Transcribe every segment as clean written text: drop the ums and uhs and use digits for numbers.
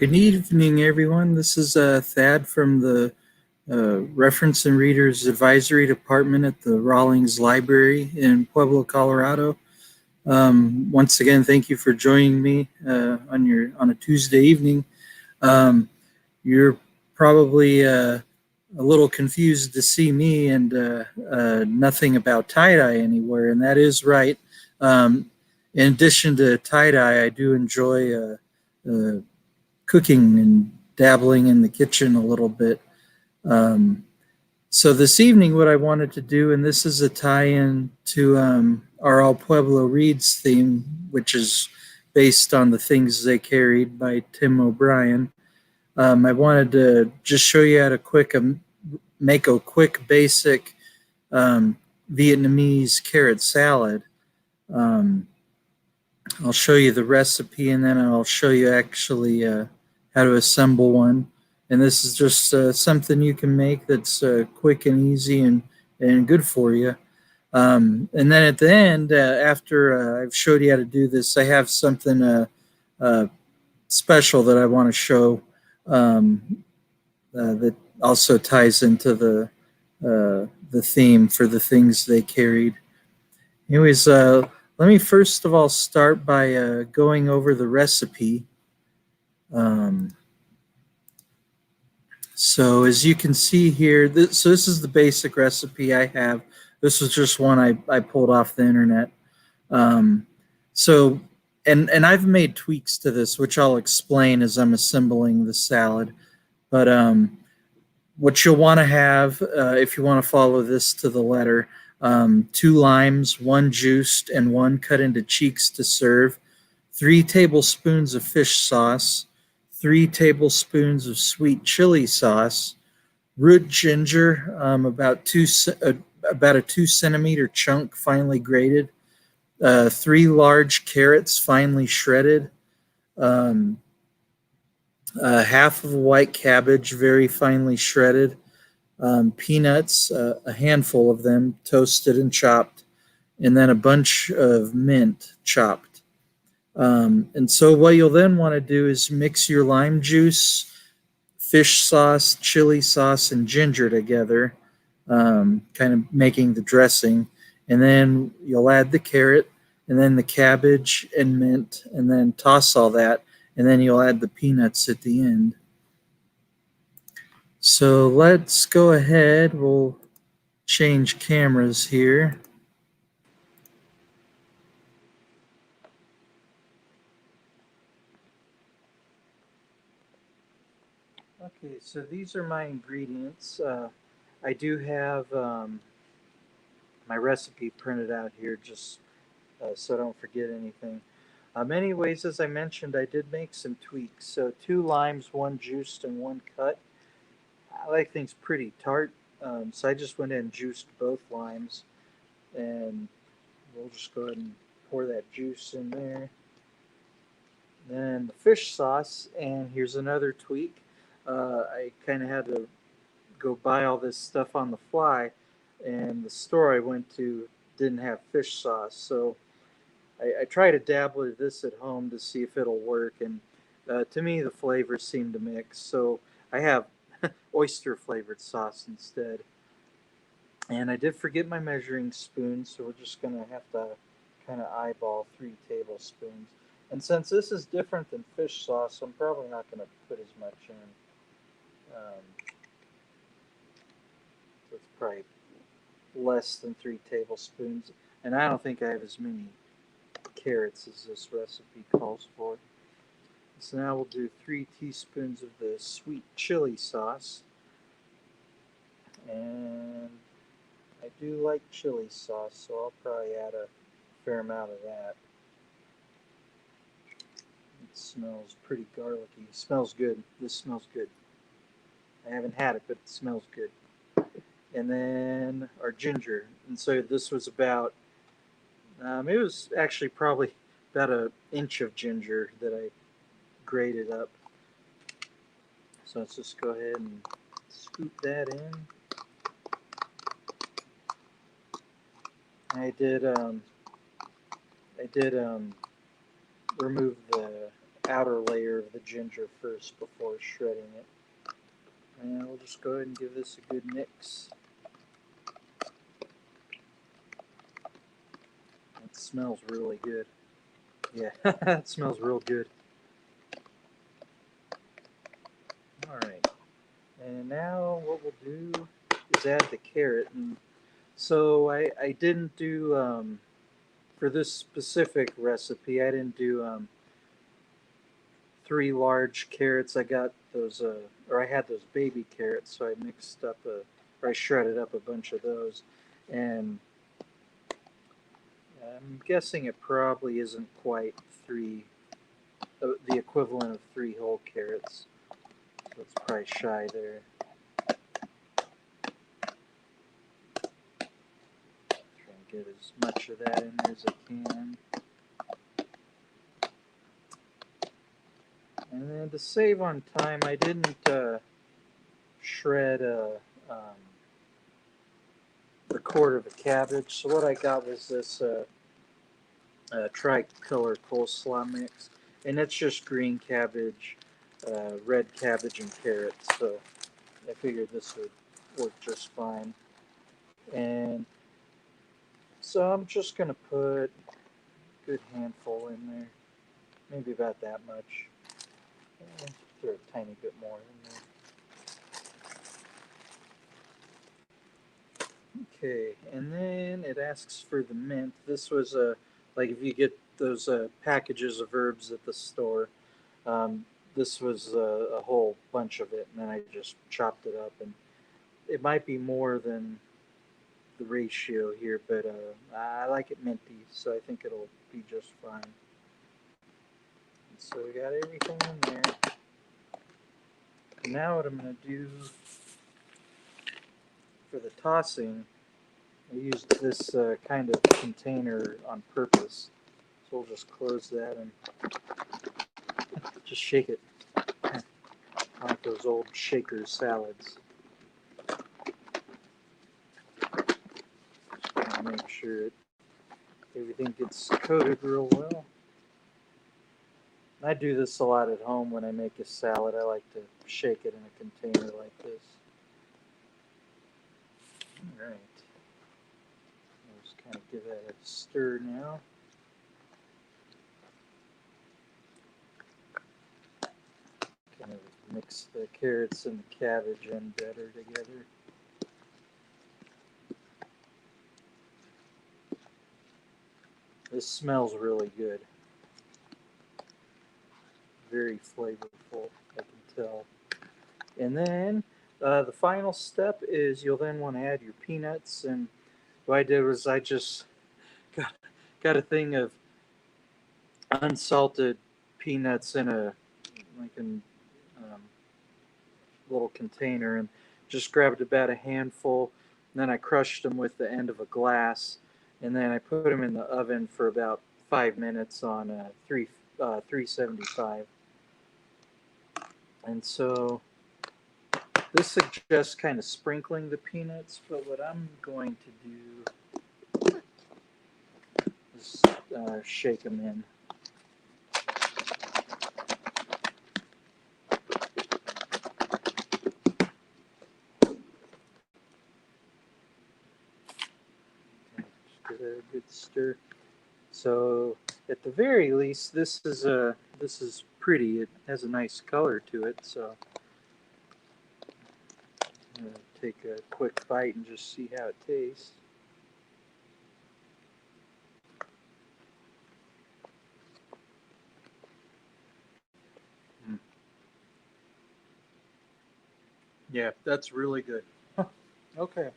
Good evening, everyone. This is Thad from the Reference and Readers Advisory Department at the Rawlings Library in Pueblo, Colorado. Once again, thank you for joining me on a Tuesday evening. You're probably a little confused to see me and nothing about tie-dye anywhere, and that is right. In addition to tie-dye, I do enjoy cooking and dabbling in the kitchen a little bit. So this evening, what I wanted to do, and this is a tie-in to our Al Pueblo Reads theme, which is based on the things they carried by Tim O'Brien. I wanted to just show you how to make a quick basic Vietnamese carrot salad. I'll show you the recipe, and then I'll show you actually how to assemble one. And this is just something you can make that's quick and easy and good for you. And then at the end, after I've showed you how to do this, I have something special that I want to show that also ties into the theme for the things they carried. Anyways, let me first of all start by going over the recipe. So as you can see here, this is the basic recipe I have. This was just one I pulled off the internet. And I've made tweaks to this, which I'll explain as I'm assembling the salad. But what you'll want to have, if you want to follow this to the letter, 2 limes, 1 juiced and 1 cut into cheeks to serve, 3 tablespoons of fish sauce, 3 tablespoons of sweet chili sauce, root ginger, about a 2 centimeter chunk finely grated, 3 large carrots finely shredded, half of a white cabbage very finely shredded, peanuts, a handful of them toasted and chopped, and then a bunch of mint chopped. And so what you'll then want to do is mix your lime juice, fish sauce, chili sauce, and ginger together, kind of making the dressing. And then you'll add the carrot, and then the cabbage and mint, and then toss all that, and then you'll add the peanuts at the end. So let's go ahead. We'll change cameras here. Okay, so these are my ingredients. I do have my recipe printed out here just so I don't forget anything. Anyways, as I mentioned, I did make some tweaks. So 2 limes, 1 juiced, and 1 cut. I like things pretty tart, so I just went ahead and juiced both limes. And we'll just go ahead and pour that juice in there. Then the fish sauce, and here's another tweak. I kind of had to go buy all this stuff on the fly, and the store I went to didn't have fish sauce, so I try to dabble with this at home to see if it'll work, and to me the flavors seem to mix, so I have oyster flavored sauce instead. And I did forget my measuring spoon, so we're just going to have to kind of eyeball 3 tablespoons. And since this is different than fish sauce, I'm probably not going to put as much in. So it's probably less than 3 tablespoons. And I don't think I have as many carrots as this recipe calls for. So now we'll do 3 teaspoons of the sweet chili sauce. And I do like chili sauce, so I'll probably add a fair amount of that. It smells pretty garlicky. It smells good. This smells good. I haven't had it, but it smells good. And then our ginger. And so this was about, it was actually probably about an inch of ginger that I grated up. So let's just go ahead and scoop that in. I did remove the outer layer of the ginger first before shredding it. And we'll just go ahead and give this a good mix. It smells really good. Yeah, it smells real good. Alright, and now what we'll do is add the carrot. And so I didn't do, for this specific recipe, I didn't do 3 large carrots. I got those, or I had those baby carrots, so I mixed up, or I shredded up a bunch of those. And I'm guessing it probably isn't quite 3, the equivalent of 3 whole carrots. So it's probably shy there. Try and get as much of that in there as I can. And then to save on time, I didn't shred the quarter of a cabbage. So what I got was this tricolor coleslaw mix, and it's just green cabbage, red cabbage, and carrots. So I figured this would work just fine. And so I'm just gonna put a good handful in there, maybe about that much. Throw a tiny bit more in there. Okay, and then it asks for the mint. This was like if you get those packages of herbs at the store. This was a whole bunch of it, and then I just chopped it up. And it might be more than the ratio here, but I like it minty, so I think it'll be just fine. And so we got everything in there. Now what I'm going to do for the tossing, I used this kind of container on purpose. So we'll just close that and just shake it. Like those old shaker salads. Just want to make sure everything gets coated real well. I do this a lot at home when I make a salad. I like to shake it in a container like this. All right. I'll just kind of give that a stir now. Kind of mix the carrots and the cabbage in better together. This smells really good. Very flavorful, I can tell. And then the final step is you'll then want to add your peanuts. And what I did was I just got a thing of unsalted peanuts in a little container, and just grabbed about a handful. And then I crushed them with the end of a glass, and then I put them in the oven for about 5 minutes on 375. And so this suggests kind of sprinkling the peanuts, but what I'm going to do is shake them in. Just give it a good stir. So at the very least, this is pretty. It has a nice color to it. So I'm going to take a quick bite and just see how it tastes. Yeah, that's really good. Okay,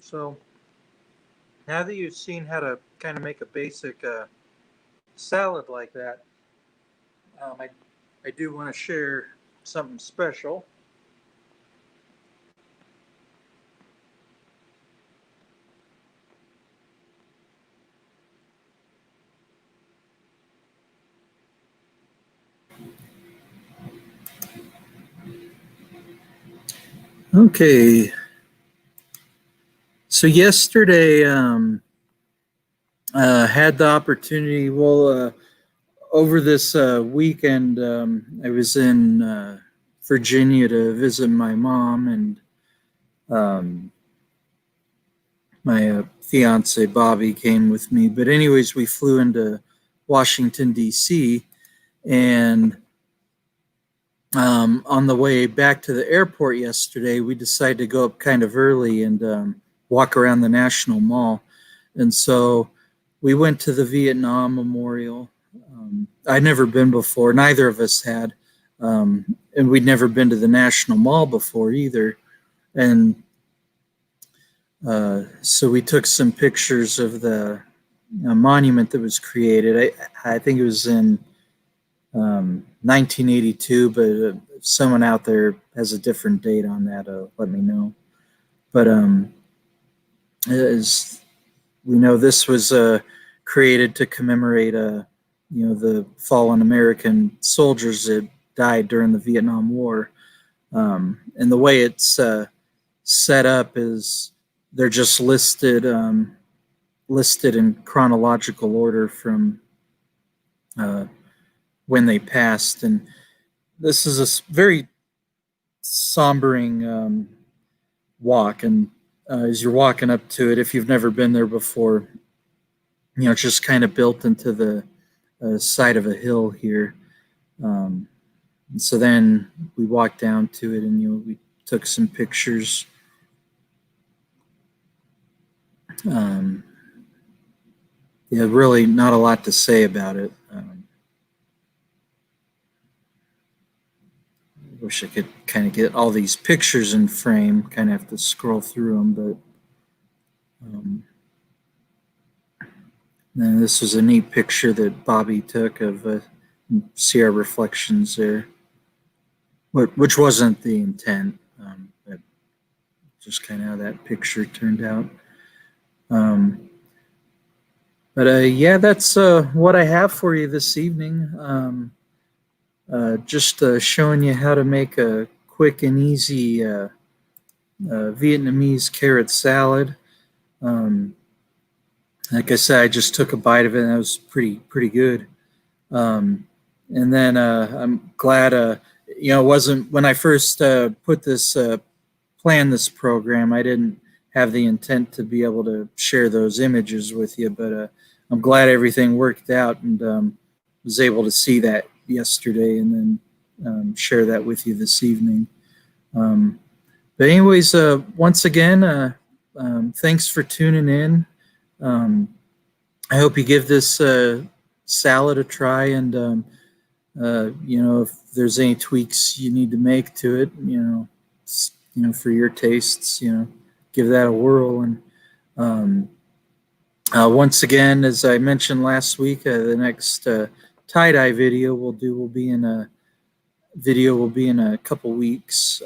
so now that you've seen how to kind of make a basic salad like that, I do want to share something special. Okay, so yesterday had the opportunity. Well, over this weekend, I was in Virginia to visit my mom, and my fiance Bobby came with me. But anyways, we flew into Washington, D.C., and on the way back to the airport yesterday, we decided to go up kind of early and walk around the National Mall. And so we went to the Vietnam Memorial. I'd never been before. Neither of us had. And we'd never been to the National Mall before either. And so we took some pictures of the monument that was created. I think it was in 1982, but if someone out there has a different date on that, let me know. But as we know, this was created to commemorate, the fallen American soldiers that died during the Vietnam War. And the way it's set up is they're just listed in chronological order from when they passed. And this is a very sombering walk. And as you're walking up to it, if you've never been there before, it's just kind of built into the side of a hill here. And so then we walked down to it, and we took some pictures. Really not a lot to say about it. Wish I could kind of get all these pictures in frame. Kind of have to scroll through them, but and this was a neat picture that Bobby took of see our reflections there, which wasn't the intent, but just kind of how that picture turned out. But yeah, that's what I have for you this evening. Just showing you how to make a quick and easy Vietnamese carrot salad. Like I said, I just took a bite of it, and that was pretty good. And then I'm glad, it wasn't when I first put this planned this program, I didn't have the intent to be able to share those images with you, but I'm glad everything worked out, and was able to see that yesterday and then share that with you this evening. But anyways, once again, thanks for tuning in. I hope you give this salad a try, and if there's any tweaks you need to make to it, for your tastes, give that a whirl. And once again, as I mentioned last week, the next tie-dye video will be in a couple weeks.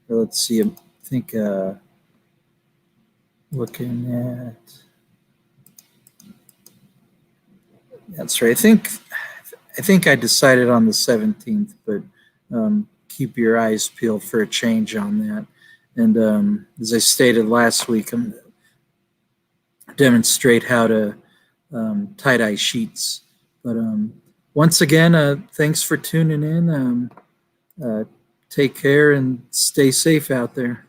Let's see, I think looking at, that's right. I think I decided on the 17th, but keep your eyes peeled for a change on that. And as I stated last week, I'm demonstrate how to tie-dye sheets. But once again, thanks for tuning in. Take care and stay safe out there.